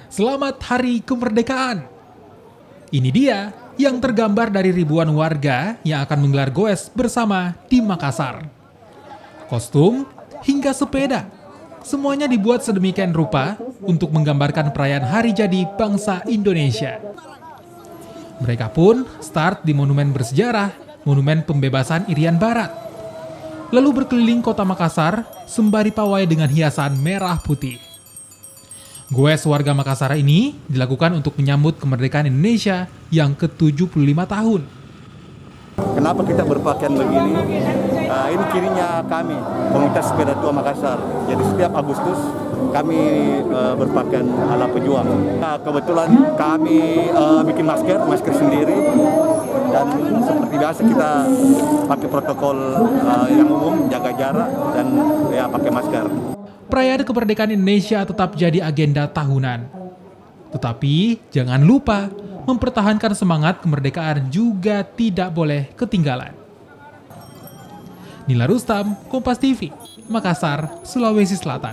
Selamat Hari Kemerdekaan. Ini dia yang tergambar dari ribuan warga yang akan menggelar goes bersama di Makassar. Kostum hingga sepeda, semuanya dibuat sedemikian rupa untuk menggambarkan perayaan hari jadi bangsa Indonesia. Mereka pun start di monumen bersejarah, Monumen Pembebasan Irian Barat. Lalu berkeliling kota Makassar sembari pawai dengan hiasan merah putih. Goes warga Makassar ini dilakukan untuk menyambut kemerdekaan Indonesia yang ke-75 tahun. Kenapa kita berpakaian begini? Ini cirinya kami, komunitas sepeda tua Makassar. Jadi setiap Agustus kami berpakaian ala pejuang. Kebetulan kami bikin masker sendiri. Dan seperti biasa kita pakai protokol yang umum, jaga jarak dan ya pakai masker. Perayaan kemerdekaan Indonesia tetap jadi agenda tahunan. Tetapi jangan lupa, mempertahankan semangat kemerdekaan juga tidak boleh ketinggalan. Nila Rustam, Kompas TV, Makassar, Sulawesi Selatan.